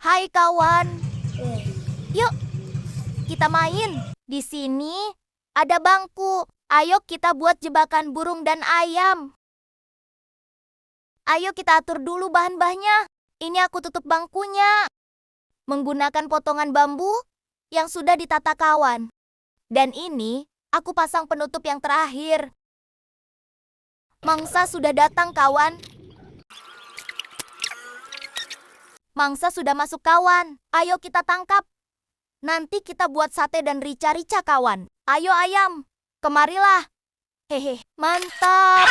Hai kawan, yuk kita main. Di sini ada bangku. Ayo kita buat jebakan burung dan ayam. Ayo kita atur dulu bahan-bahannya. Ini aku tutup bangkunya menggunakan potongan bambu yang sudah ditata kawan. Dan ini aku pasang penutup yang terakhir. Mangsa sudah datang kawan. Mangsa sudah masuk kawan. Ayo kita tangkap. Nanti kita buat sate dan rica-rica kawan. Ayo ayam, kemarilah. Hehe, mantap.